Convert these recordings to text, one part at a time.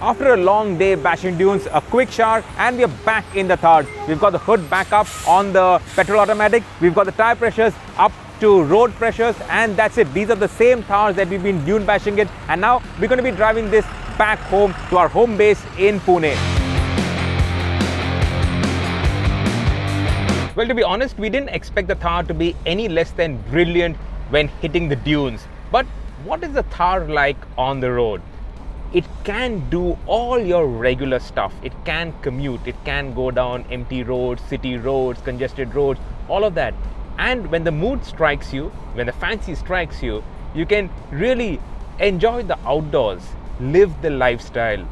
After a long day bashing dunes, a quick shower, and we are back in the Thar. We've got the hood back up on the petrol automatic. We've got the tire pressures up to road pressures, and that's it. These are the same Thars that we've been dune bashing it, and now we're going to be driving this back home to our home base in Pune. Well, to be honest, we didn't expect the Thar to be any less than brilliant when hitting the dunes. But what is the Thar like on the road? It can do all your regular stuff. It can commute, it can go down empty roads, city roads, congested roads, all of that. And when the mood strikes you, when the fancy strikes you, you can really enjoy the outdoors, live the lifestyle.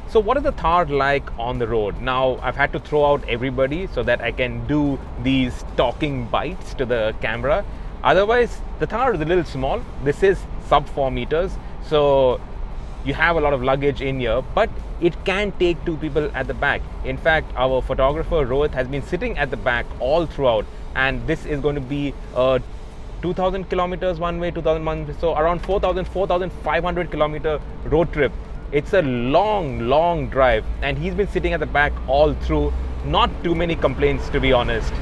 So what is the Thar like on the road? Now, I've had to throw out everybody so that I can do these talking bites to the camera. Otherwise, the Thar is a little small. This is sub 4 meters. So you have a lot of luggage in here, but it can take 2 people at the back. In fact, our photographer Rohit has been sitting at the back all throughout, and this is going to be 2,000 kilometers one way, 2,000, so around 4,500 kilometer road trip. It's a long drive, and he's been sitting at the back all through. Not too many complaints, to be honest.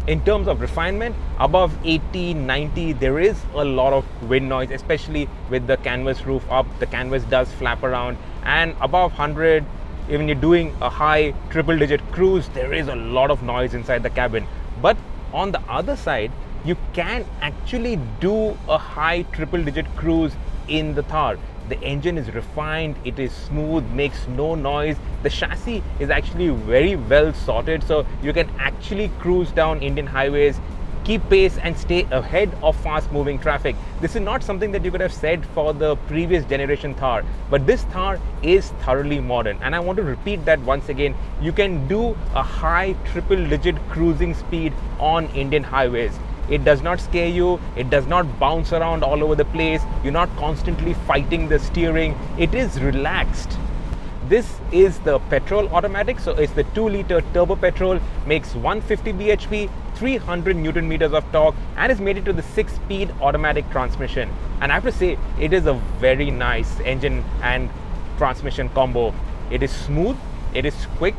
In terms of refinement, above 80, 90, there is a lot of wind noise, especially with the canvas roof up. The canvas does flap around, and above 100, even you're doing a high triple-digit cruise, there is a lot of noise inside the cabin. But on the other side, you can actually do a high triple-digit cruise in the Thar. The engine is refined, it is smooth, makes no noise. The chassis is actually very well sorted, so you can actually cruise down Indian highways, keep pace and stay ahead of fast moving traffic. This is not something that you could have said for the previous generation Thar, but this Thar is thoroughly modern, and I want to repeat that once again. You can do a high triple digit cruising speed on Indian highways. It does not scare you, it does not bounce around all over the place, you're not constantly fighting the steering, it is relaxed. This is the petrol automatic, so it's the 2-liter turbo petrol, makes 150 bhp, 300 newton meters of torque, and is mated to the 6-speed automatic transmission. And I have to say, it is a very nice engine and transmission combo. It is smooth, it is quick,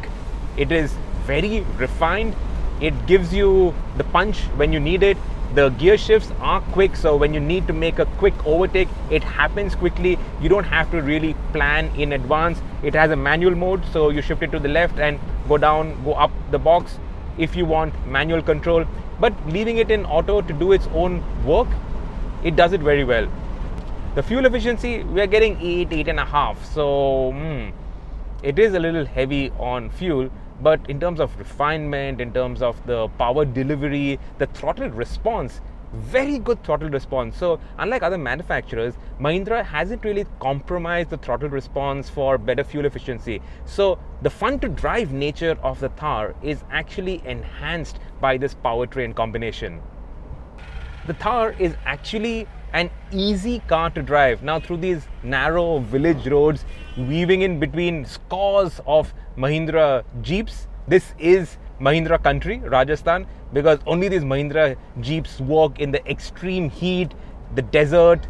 it is very refined. It gives you the punch when you need it. The gear shifts are quick, so when you need to make a quick overtake, it happens quickly. You don't have to really plan in advance. It has a manual mode, so you shift it to the left and go down, go up the box if you want manual control. But leaving it in auto to do its own work, it does it very well. The fuel efficiency, we are getting 8.5, so it is a little heavy on fuel. But in terms of refinement, in terms of the power delivery, the throttle response, very good throttle response. So unlike other manufacturers, Mahindra hasn't really compromised the throttle response for better fuel efficiency. So the fun to drive nature of the Thar is actually enhanced by this powertrain combination. The Thar is actually an easy car to drive. Now, through these narrow village roads, weaving in between scores of Mahindra Jeeps, this is Mahindra country, Rajasthan, because only these Mahindra Jeeps work in the extreme heat, the desert.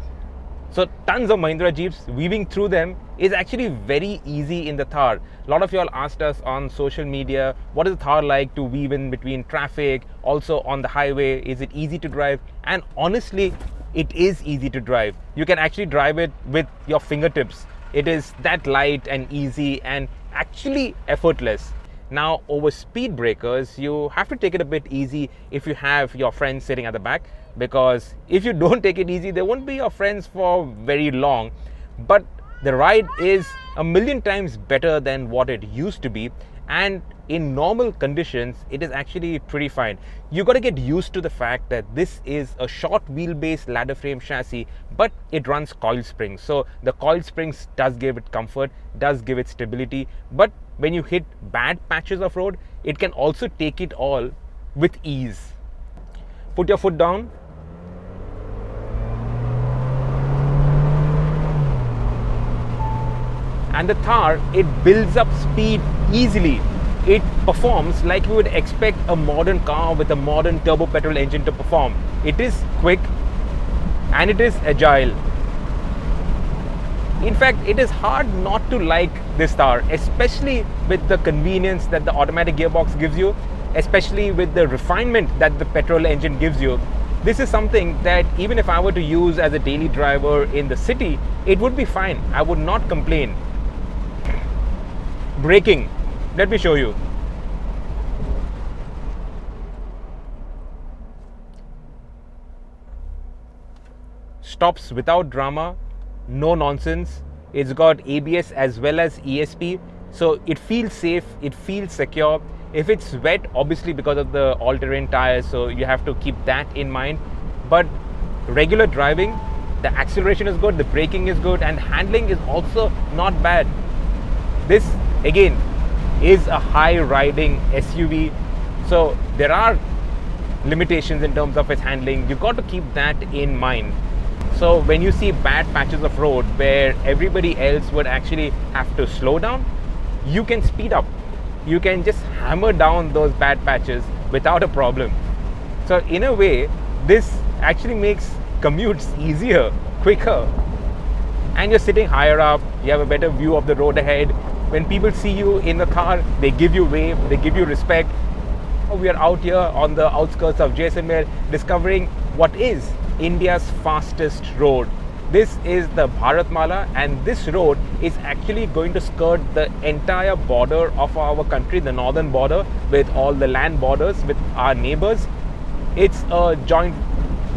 So tons of Mahindra Jeeps, weaving through them is actually very easy in the Thar. A lot of y'all asked us on social media, what is the Thar like to weave in between traffic, also on the highway, is it easy to drive? And honestly, it is easy to drive. You can actually drive it with your fingertips. It is that light and easy and actually effortless. Now, over speed breakers, you have to take it a bit easy if you have your friends sitting at the back, because if you don't take it easy, they won't be your friends for very long. But the ride is a million times better than what it used to be, and in normal conditions, it is actually pretty fine. You got to get used to the fact that this is a short wheelbase ladder frame chassis, but it runs coil springs. So the coil springs does give it comfort, does give it stability, but when you hit bad patches of road, it can also take it all with ease. Put your foot down. And the Thar, it builds up speed easily. It performs like you would expect a modern car with a modern turbo petrol engine to perform. It is quick and it is agile. In fact, it is hard not to like this Thar, especially with the convenience that the automatic gearbox gives you, especially with the refinement that the petrol engine gives you. This is something that even if I were to use as a daily driver in the city, it would be fine. I would not complain. Braking, let me show you. Stops without drama, no nonsense. It's got ABS as well as ESP, so it feels safe, it feels secure. If it's wet, obviously because of the all-terrain tires, so you have to keep that in mind. But regular driving, the acceleration is good, the braking is good, and handling is also not bad. This again is a high riding SUV, so there are limitations in terms of its handling. You've got to keep that in mind. So when you see bad patches of road where everybody else would actually have to slow down, you can speed up. You can just hammer down those bad patches without a problem. So in a way, this actually makes commutes easier, quicker. And you're sitting higher up, you have a better view of the road ahead. When people see you in the car, they give you way, they give you respect. We are out here on the outskirts of Jaisalmer discovering what is India's fastest road. This is the Bharatmala, and this road is actually going to skirt the entire border of our country, the northern border, with all the land borders with our neighbors. It's a joint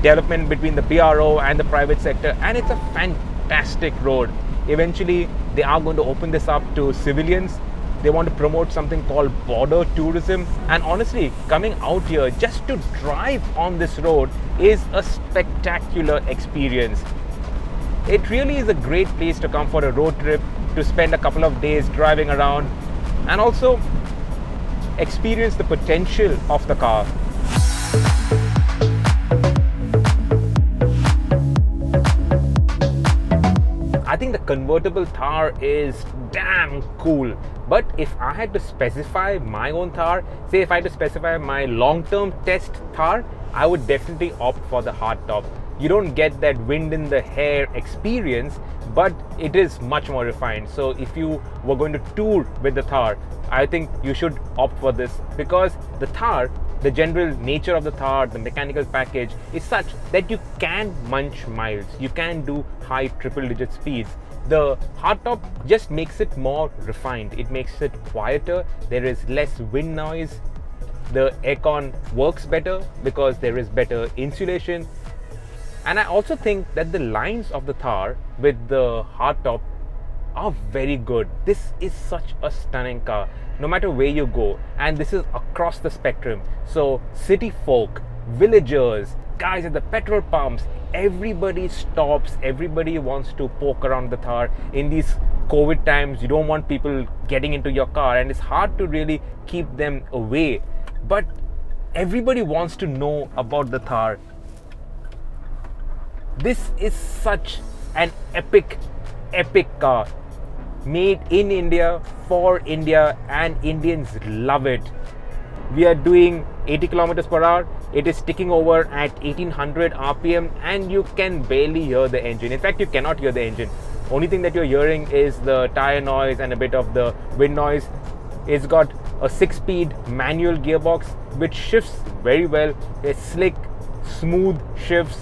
development between the BRO and the private sector, and it's a fantastic road. Eventually, they are going to open this up to civilians. They want to promote something called border tourism, and honestly, coming out here just to drive on this road is a spectacular experience. It really is a great place to come for a road trip, to spend a couple of days driving around and also experience the potential of the car. I think the convertible Thar is damn cool. But if I had to specify my own Thar, say if I had to specify my long-term test Thar, I would definitely opt for the hardtop. You don't get that wind in the hair experience, but it is much more refined. So if you were going to tour with the Thar, I think you should opt for this, because the Thar, the general nature of the Thar, the mechanical package is such that you can munch miles, you can do high triple-digit speeds. The hardtop just makes it more refined, it makes it quieter, there is less wind noise, the aircon works better because there is better insulation. And I also think that the lines of the Thar with the hardtop are very good. This is such a stunning car, no matter where you go, and this is across the spectrum. So city folk, villagers, guys at the petrol pumps, everybody stops, everybody wants to poke around the Thar. In these COVID times, you don't want people getting into your car, and it's hard to really keep them away. But everybody wants to know about the Thar. This is such an epic car, made in India, for India, and Indians love it. We are doing 80 kilometers per hour. It is ticking over at 1800 RPM, and you can barely hear the engine. In fact, you cannot hear the engine. Only thing that you're hearing is the tire noise and a bit of the wind noise. It's got a 6-speed manual gearbox which shifts very well. It's slick, smooth shifts.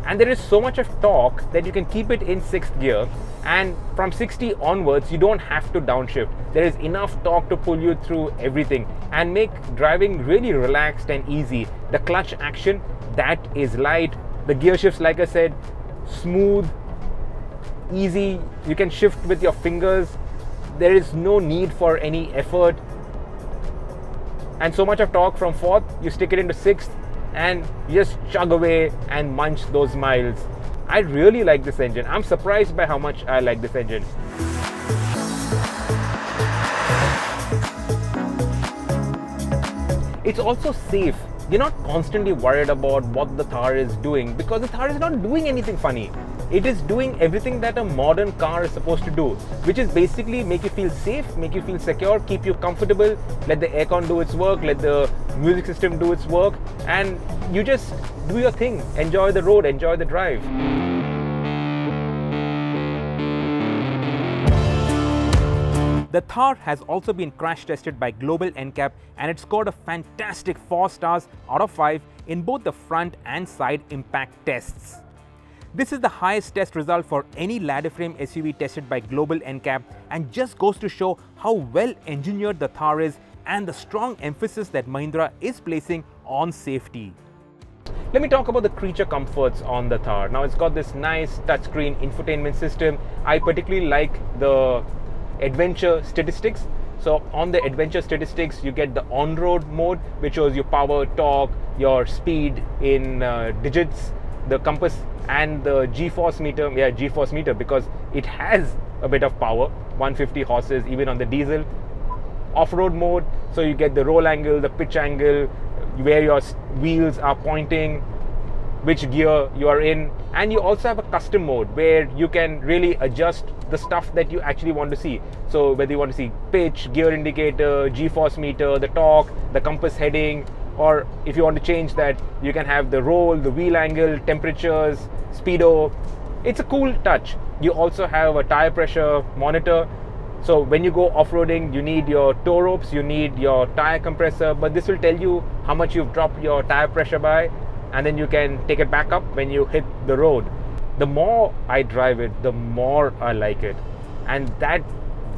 And there is so much of torque that you can keep it in 6th gear, and from 60 onwards you don't have to downshift. There is enough torque to pull you through everything and make driving really relaxed and easy. The clutch action, that is light. The gear shifts, like I said, smooth, easy. You can shift with your fingers. There is no need for any effort. And so much of torque from 4th, you stick it into 6th, and just chug away and munch those miles. I really like this engine. I'm surprised by how much I like this engine. It's also safe. You're not constantly worried about what the Thar is doing, because the Thar is not doing anything funny. It is doing everything that a modern car is supposed to do, which is basically make you feel safe, make you feel secure, keep you comfortable, let the aircon do its work, let the music system do its work, and you just do your thing, enjoy the road, enjoy the drive. The Thar has also been crash tested by Global NCAP and it scored a fantastic 4 stars out of 5 in both the front and side impact tests. This is the highest test result for any ladder frame SUV tested by Global NCAP and just goes to show how well engineered the Thar is and the strong emphasis that Mahindra is placing on safety. Let me talk about the creature comforts on the Thar. Now it's got this nice touchscreen infotainment system. I particularly like the adventure statistics. So on the adventure statistics, you get the on-road mode, which shows your power, torque, your speed in digits, the compass and the G-force meter. Yeah, G-force meter because it has a bit of power, 150 horses even on the diesel. Off-road mode, so you get the roll angle, the pitch angle, where your wheels are pointing, which gear you are in, and you also have a custom mode where you can really adjust the stuff that you actually want to see. So whether you want to see pitch, gear indicator, G-force meter, the torque, the compass heading, or if you want to change that, you can have the roll, the wheel angle, temperatures, speedo. It's a cool touch. You also have a tire pressure monitor. So when you go off-roading, you need your tow ropes, you need your tire compressor, but this will tell you how much you've dropped your tire pressure by, and then you can take it back up when you hit the road. The more I drive it, the more I like it. And that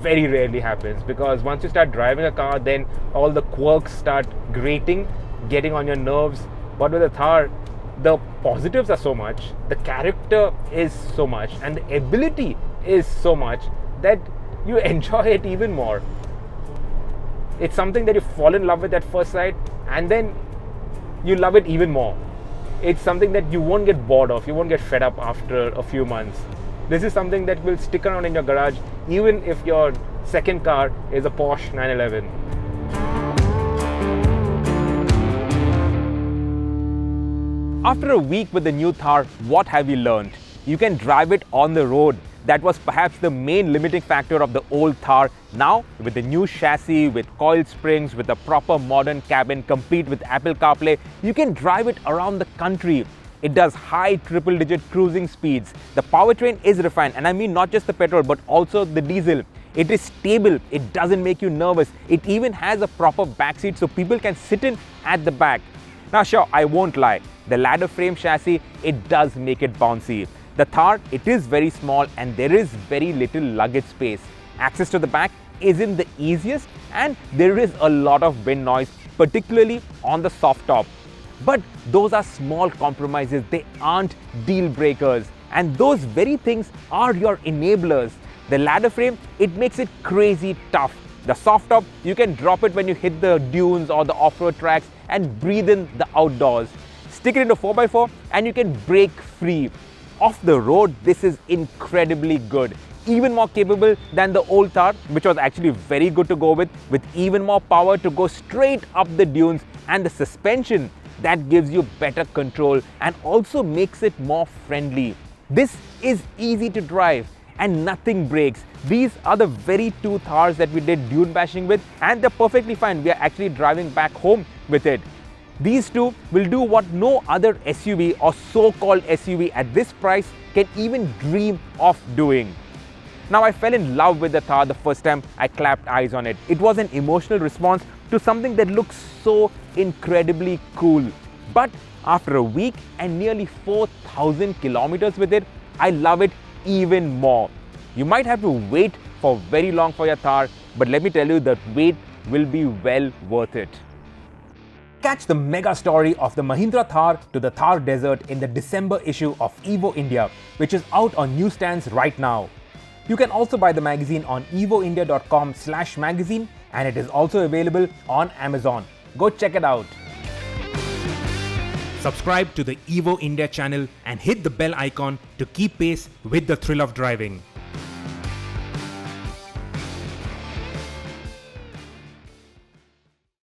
very rarely happens, because once you start driving a car, then all the quirks start grating, getting on your nerves. But with the Thar, the positives are so much, the character is so much, and the ability is so much that you enjoy it even more. It's something that you fall in love with at first sight, and then you love it even more. It's something that you won't get bored of, you won't get fed up after a few months. This is something that will stick around in your garage even if your second car is a Porsche 911. After a week with the new Thar, what have you learned? You can drive it on the road. That was perhaps the main limiting factor of the old Thar. Now, with the new chassis, with coiled springs, with a proper modern cabin, complete with Apple CarPlay, you can drive it around the country. It does high triple-digit cruising speeds. The powertrain is refined, and I mean not just the petrol, but also the diesel. It is stable. It doesn't make you nervous. It even has a proper backseat so people can sit in at the back. Now, sure, I won't lie. The ladder frame chassis, it does make it bouncy. The Thar, it is very small and there is very little luggage space. Access to the back isn't the easiest and there is a lot of wind noise, particularly on the soft top. But those are small compromises, they aren't deal breakers, and those very things are your enablers. The ladder frame, it makes it crazy tough. The soft top, you can drop it when you hit the dunes or the off-road tracks and breathe in the outdoors. Stick it into 4x4 and you can brake free. Off the road, this is incredibly good. Even more capable than the old Thar, which was actually very good to go with even more power to go straight up the dunes, and the suspension that gives you better control and also makes it more friendly. This is easy to drive and nothing breaks. These are the very two Thars that we did dune bashing with, and they're perfectly fine. We are actually driving back home with it. These two will do what no other SUV or so-called SUV at this price can even dream of doing. Now, I fell in love with the Thar the first time I clapped eyes on it. It was an emotional response to something that looks so incredibly cool. But after a week and nearly 4,000 kilometers with it, I love it even more. You might have to wait for very long for your Thar, but let me tell you, that wait will be well worth it. Catch the mega story of the Mahindra Thar to the Thar Desert in the December issue of Evo India, which is out on newsstands right now. You can also buy the magazine on evoindia.com/magazine, and it is also available on Amazon. Go check it out. Subscribe to the Evo India channel and hit the bell icon to keep pace with the thrill of driving.